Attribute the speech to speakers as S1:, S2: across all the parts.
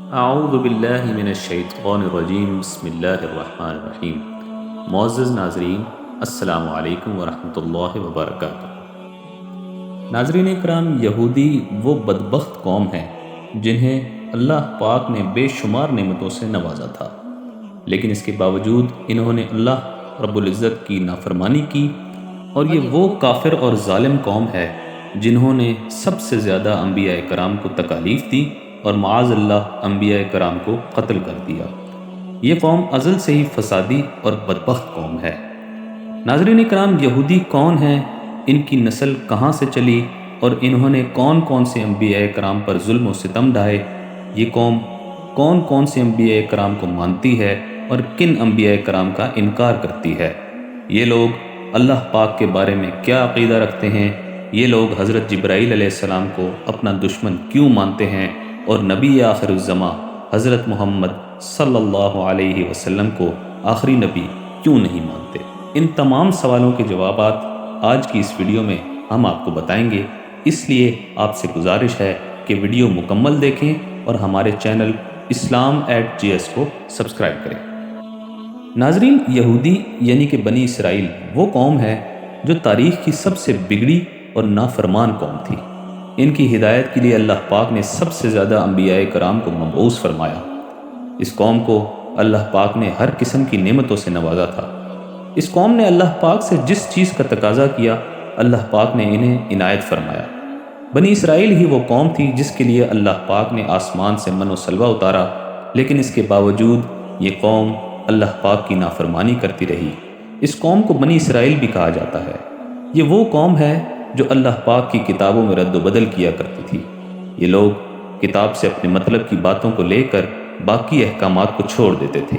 S1: اعوذ باللہ من الشیطان الرجیم بسم اللہ الرحمن الرحیم۔ معزز ناظرین، السلام علیکم ورحمۃ اللہ وبرکاتہ۔ ناظرین اکرام، یہودی وہ بدبخت قوم ہے جنہیں اللہ پاک نے بے شمار نعمتوں سے نوازا تھا، لیکن اس کے باوجود انہوں نے اللہ رب العزت کی نافرمانی کی، اور یہ وہ کافر اور ظالم قوم ہے جنہوں نے سب سے زیادہ انبیاء کرام کو تکالیف دی اور معاذ اللہ انبیاء کرام کو قتل کر دیا۔ یہ قوم ازل سے ہی فسادی اور بدبخت قوم ہے۔ ناظرین اکرام، یہودی کون ہیں، ان کی نسل کہاں سے چلی، اور انہوں نے کون کون سے انبیاء کرام پر ظلم و ستم ڈھائے، یہ قوم کون کون سے انبیاء کرام کو مانتی ہے اور کن انبیاء کرام کا انکار کرتی ہے، یہ لوگ اللہ پاک کے بارے میں کیا عقیدہ رکھتے ہیں، یہ لوگ حضرت جبرائیل علیہ السلام کو اپنا دشمن کیوں مانتے ہیں، اور نبی آخر الزماں حضرت محمد صلی اللہ علیہ وسلم کو آخری نبی کیوں نہیں مانتے۔ ان تمام سوالوں کے جوابات آج کی اس ویڈیو میں ہم آپ کو بتائیں گے، اس لیے آپ سے گزارش ہے کہ ویڈیو مکمل دیکھیں اور ہمارے چینل اسلام@GS کو سبسکرائب کریں۔ ناظرین، یہودی یعنی کہ بنی اسرائیل وہ قوم ہے جو تاریخ کی سب سے بگڑی اور نافرمان قوم تھی۔ ان کی ہدایت کے لیے اللہ پاک نے سب سے زیادہ انبیاء کرام کو مبعوث فرمایا۔ اس قوم کو اللہ پاک نے ہر قسم کی نعمتوں سے نوازا تھا۔ اس قوم نے اللہ پاک سے جس چیز کا تقاضا کیا، اللہ پاک نے انہیں عنایت فرمایا۔ بنی اسرائیل ہی وہ قوم تھی جس کے لیے اللہ پاک نے آسمان سے من و سلوہ اتارا، لیکن اس کے باوجود یہ قوم اللہ پاک کی نافرمانی کرتی رہی۔ اس قوم کو بنی اسرائیل بھی کہا جاتا ہے۔ یہ وہ قوم ہے جو اللہ پاک کی کتابوں میں رد و بدل کیا کرتی تھی۔ یہ لوگ کتاب سے اپنے مطلب کی باتوں کو لے کر باقی احکامات کو چھوڑ دیتے تھے۔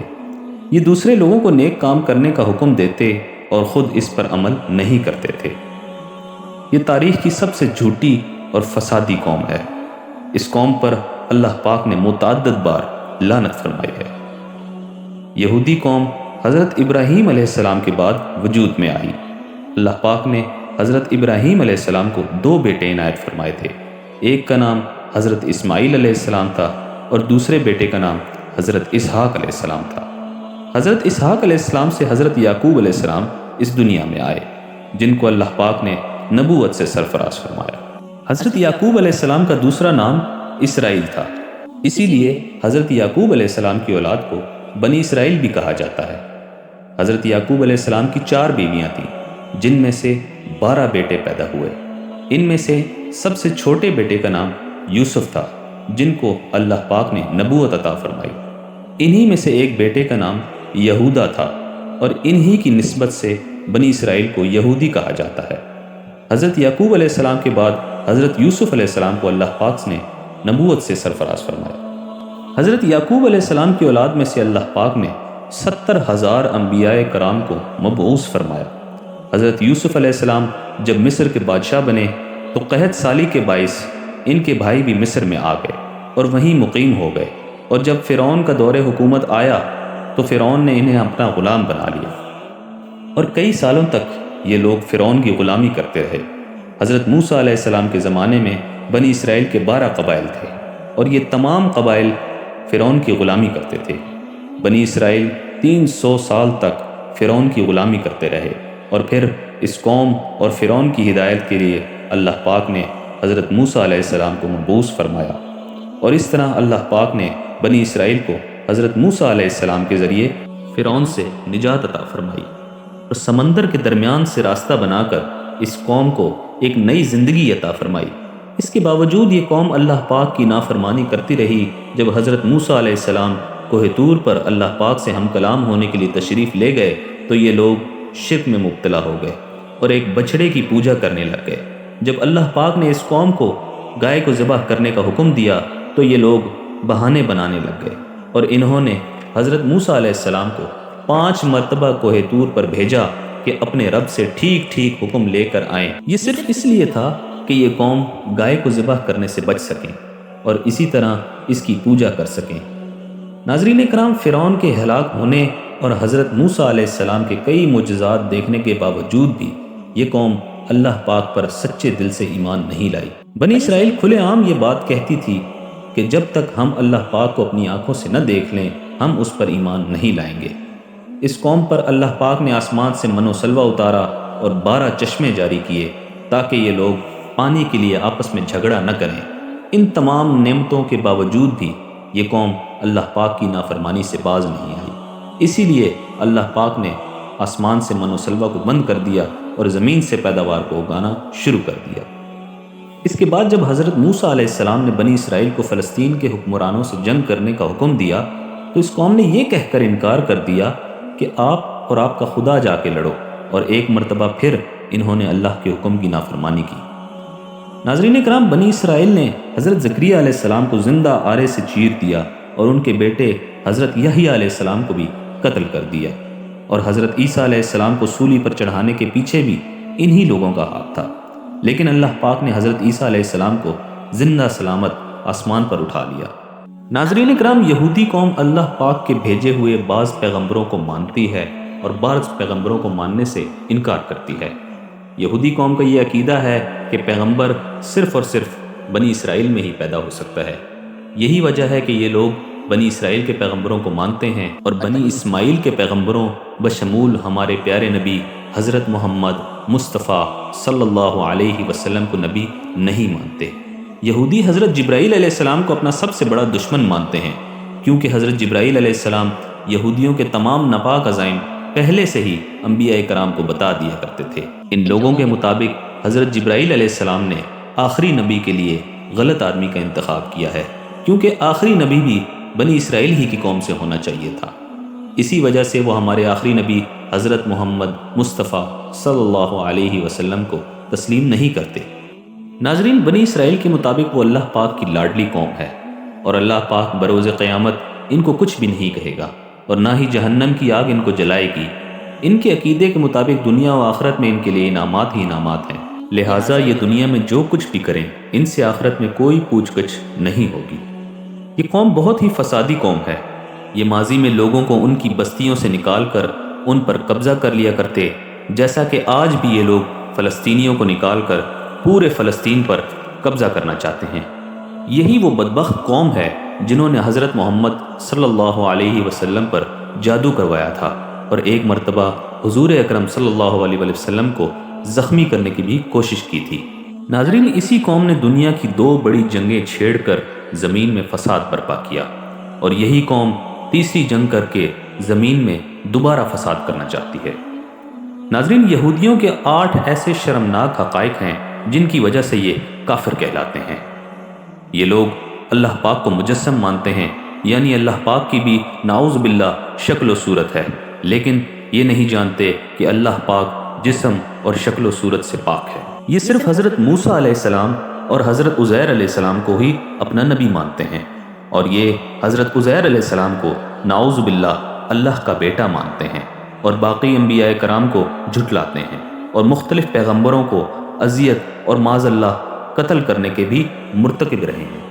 S1: یہ دوسرے لوگوں کو نیک کام کرنے کا حکم دیتے اور خود اس پر عمل نہیں کرتے تھے۔ یہ تاریخ کی سب سے جھوٹی اور فسادی قوم ہے۔ اس قوم پر اللہ پاک نے متعدد بار لعنت فرمائی ہے۔ یہودی قوم حضرت ابراہیم علیہ السلام کے بعد وجود میں آئی۔ اللہ پاک نے حضرت ابراہیم علیہ السلام کو دو بیٹے عنایت فرمائے تھے۔ ایک کا نام حضرت اسماعیل علیہ السلام تھا اور دوسرے بیٹے کا نام حضرت اسحاق علیہ السلام تھا۔ حضرت اسحاق علیہ السلام سے حضرت یعقوب علیہ السلام اس دنیا میں آئے، جن کو اللہ پاک نے نبوت سے سرفراز فرمایا۔ حضرت یعقوب علیہ السلام کا دوسرا نام اسرائیل تھا، اسی لیے حضرت یعقوب علیہ السلام کی اولاد کو بنی اسرائیل بھی کہا جاتا ہے۔ حضرت یعقوب علیہ السلام کی 4 بیویاں تھیں، جن میں سے 12 بیٹے پیدا ہوئے۔ ان میں سے سب سے چھوٹے بیٹے کا نام یوسف تھا، جن کو اللہ پاک نے نبوت عطا فرمائی۔ انہی میں سے ایک بیٹے کا نام یہودا تھا، اور انہی کی نسبت سے بنی اسرائیل کو یہودی کہا جاتا ہے۔ حضرت یعقوب علیہ السلام کے بعد حضرت یوسف علیہ السلام کو اللہ پاک نے نبوت سے سرفراز فرمایا۔ حضرت یعقوب علیہ السلام کی اولاد میں سے اللہ پاک نے 70,000 انبیاء کرام کو مبعوث فرمایا۔ حضرت یوسف علیہ السلام جب مصر کے بادشاہ بنے تو قحط سالی کے باعث ان کے بھائی بھی مصر میں آ گئے اور وہیں مقیم ہو گئے، اور جب فرعون کا دور حکومت آیا تو فرعون نے انہیں اپنا غلام بنا لیا، اور کئی سالوں تک یہ لوگ فرعون کی غلامی کرتے رہے۔ حضرت موسیٰ علیہ السلام کے زمانے میں بنی اسرائیل کے 12 قبائل تھے، اور یہ تمام قبائل فرعون کی غلامی کرتے تھے۔ بنی اسرائیل 300 سال تک فرعون کی غلامی کرتے رہے، اور پھر اس قوم اور فرعون کی ہدایت کے لیے اللہ پاک نے حضرت موسیٰ علیہ السلام کو مبعوث فرمایا، اور اس طرح اللہ پاک نے بنی اسرائیل کو حضرت موسیٰ علیہ السلام کے ذریعے فرعون سے نجات عطا فرمائی، اور سمندر کے درمیان سے راستہ بنا کر اس قوم کو ایک نئی زندگی عطا فرمائی۔ اس کے باوجود یہ قوم اللہ پاک کی نافرمانی کرتی رہی۔ جب حضرت موسیٰ علیہ السلام کوہ طور پر اللہ پاک سے ہم کلام ہونے کے لیے تشریف لے گئے تو یہ لوگ شرک میں مبتلا ہو گئے اور ایک بچڑے کی پوجا کرنے لگ گئے۔ جب اللہ پاک نے اس قوم کو گائے کو ذبح کرنے کا حکم دیا تو یہ لوگ بہانے بنانے لگ گئے، اور انہوں نے حضرت موسیٰ علیہ السلام کو 5 مرتبہ کوہ طور پر بھیجا کہ اپنے رب سے ٹھیک ٹھیک حکم لے کر آئیں۔ یہ صرف اس لیے تھا کہ یہ قوم گائے کو ذبح کرنے سے بچ سکیں اور اسی طرح اس کی پوجا کر سکیں۔ ناظرین اکرام، فرعون کے ہلاک ہونے اور حضرت موسیٰ علیہ السلام کے کئی معجزات دیکھنے کے باوجود بھی یہ قوم اللہ پاک پر سچے دل سے ایمان نہیں لائی۔ بنی اسرائیل کھلے عام یہ بات کہتی تھی کہ جب تک ہم اللہ پاک کو اپنی آنکھوں سے نہ دیکھ لیں ہم اس پر ایمان نہیں لائیں گے۔ اس قوم پر اللہ پاک نے آسمان سے من و سلوہ اتارا اور 12 چشمے جاری کیے تاکہ یہ لوگ پانی کے لیے آپس میں جھگڑا نہ کریں۔ ان تمام نعمتوں کے باوجود بھی یہ قوم اللہ پاک کی نافرمانی سے باز نہیں آئی۔ اسی لیے اللہ پاک نے آسمان سے من و سلوہ کو بند کر دیا اور زمین سے پیداوار کو اگانا شروع کر دیا۔ اس کے بعد جب حضرت موسیٰ علیہ السلام نے بنی اسرائیل کو فلسطین کے حکمرانوں سے جنگ کرنے کا حکم دیا تو اس قوم نے یہ کہہ کر انکار کر دیا کہ آپ اور آپ کا خدا جا کے لڑو، اور ایک مرتبہ پھر انہوں نے اللہ کے حکم کی نافرمانی کی۔ ناظرین کرام، بنی اسرائیل نے حضرت زکریا علیہ السلام کو زندہ آرے سے چیر دیا اور ان کے بیٹے حضرت یحییٰ علیہ السلام کو بھی قتل کر دیا، اور حضرت عیسیٰ علیہ السلام کو سولی پر چڑھانے کے پیچھے بھی انہی لوگوں کا ہاتھ تھا۔ لیکن اللہ پاک نے حضرت عیسیٰ علیہ السلام کو زندہ سلامت آسمان پر اٹھا لیا۔ ناظرین کرام، یہودی قوم اللہ پاک کے بھیجے ہوئے بعض پیغمبروں کو مانتی ہے اور بعض پیغمبروں کو ماننے سے انکار کرتی ہے۔ یہودی قوم کا یہ عقیدہ ہے کہ پیغمبر صرف اور صرف بنی اسرائیل میں ہی پیدا ہو سکتا ہے۔ یہی وجہ ہے کہ یہ لوگ بنی اسرائیل کے پیغمبروں کو مانتے ہیں اور بنی اسماعیل کے پیغمبروں بشمول ہمارے پیارے نبی حضرت محمد مصطفیٰ صلی اللہ علیہ وسلم کو نبی نہیں مانتے۔ یہودی حضرت جبرائیل علیہ السلام کو اپنا سب سے بڑا دشمن مانتے ہیں، کیونکہ حضرت جبرائیل علیہ السلام یہودیوں کے تمام ناپاک عزائم پہلے سے ہی انبیاء کرام کو بتا دیا کرتے تھے۔ ان لوگوں کے مطابق حضرت جبرائیل علیہ السلام نے آخری نبی کے لیے غلط آدمی کا انتخاب کیا ہے، کیونکہ آخری نبی بھی بنی اسرائیل ہی کی قوم سے ہونا چاہیے تھا۔ اسی وجہ سے وہ ہمارے آخری نبی حضرت محمد مصطفیٰ صلی اللہ علیہ وسلم کو تسلیم نہیں کرتے۔ ناظرین، بنی اسرائیل کے مطابق وہ اللہ پاک کی لاڈلی قوم ہے، اور اللہ پاک بروز قیامت ان کو کچھ بھی نہیں کہے گا اور نہ ہی جہنم کی آگ ان کو جلائے گی۔ ان کے عقیدے کے مطابق دنیا و آخرت میں ان کے لیے انعامات ہی انعامات ہیں، لہٰذا یہ دنیا میں جو کچھ بھی کریں ان سے آخرت میں کوئی پوچھ گچھ نہیں ہوگی۔ یہ قوم بہت ہی فسادی قوم ہے۔ یہ ماضی میں لوگوں کو ان کی بستیوں سے نکال کر ان پر قبضہ کر لیا کرتے، جیسا کہ آج بھی یہ لوگ فلسطینیوں کو نکال کر پورے فلسطین پر قبضہ کرنا چاہتے ہیں۔ یہی وہ بدبخت قوم ہے جنہوں نے حضرت محمد صلی اللہ علیہ وسلم پر جادو کروایا تھا اور ایک مرتبہ حضور اکرم صلی اللہ علیہ وسلم کو زخمی کرنے کی بھی کوشش کی تھی۔ ناظرین، اسی قوم نے دنیا کی 2 بڑی جنگیں چھیڑ کر زمین میں فساد برپا کیا، اور یہی قوم تیسری جنگ کر کے زمین میں دوبارہ فساد کرنا چاہتی ہے۔ ناظرین، یہودیوں کے 8 ایسے شرمناک حقائق ہیں جن کی وجہ سے یہ کافر کہلاتے ہیں۔ یہ لوگ اللہ پاک کو مجسم مانتے ہیں، یعنی اللہ پاک کی بھی نعوذ باللہ شکل و صورت ہے، لیکن یہ نہیں جانتے کہ اللہ پاک جسم اور شکل و صورت سے پاک ہے۔ یہ صرف حضرت موسیٰ علیہ السلام اور حضرت عزیر علیہ السلام کو ہی اپنا نبی مانتے ہیں، اور یہ حضرت عزیر علیہ السلام کو نعوذ باللہ اللہ کا بیٹا مانتے ہیں، اور باقی انبیاء کرام کو جھٹلاتے ہیں، اور مختلف پیغمبروں کو اذیت اور معاذ اللہ قتل کرنے کے بھی مرتکب رہے ہیں۔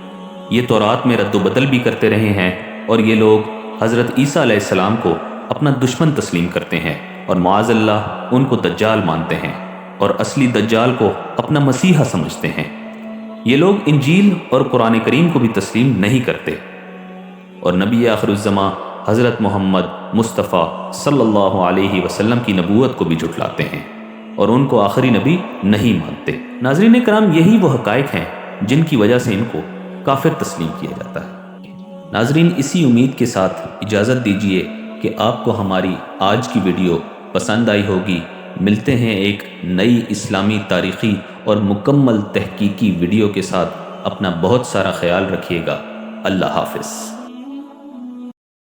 S1: یہ تورات میں رد و بدل بھی کرتے رہے ہیں، اور یہ لوگ حضرت عیسیٰ علیہ السلام کو اپنا دشمن تسلیم کرتے ہیں، اور معاذ اللہ ان کو دجال مانتے ہیں، اور اصلی دجال کو اپنا مسیحا سمجھتے ہیں۔ یہ لوگ انجیل اور قرآن کریم کو بھی تسلیم نہیں کرتے، اور نبی آخر الزماں حضرت محمد مصطفیٰ صلی اللہ علیہ وسلم کی نبوت کو بھی جھٹلاتے ہیں اور ان کو آخری نبی نہیں مانتے۔ ناظرین کرام، یہی وہ حقائق ہیں جن کی وجہ سے ان کو کافر تسلیم کیا جاتا ہے۔ ناظرین، اسی امید کے ساتھ اجازت دیجیے کہ آپ کو ہماری آج کی ویڈیو پسند آئی ہوگی۔ ملتے ہیں ایک نئی اسلامی تاریخی اور مکمل تحقیقی ویڈیو کے ساتھ۔ اپنا بہت سارا خیال رکھیے گا۔ اللہ حافظ۔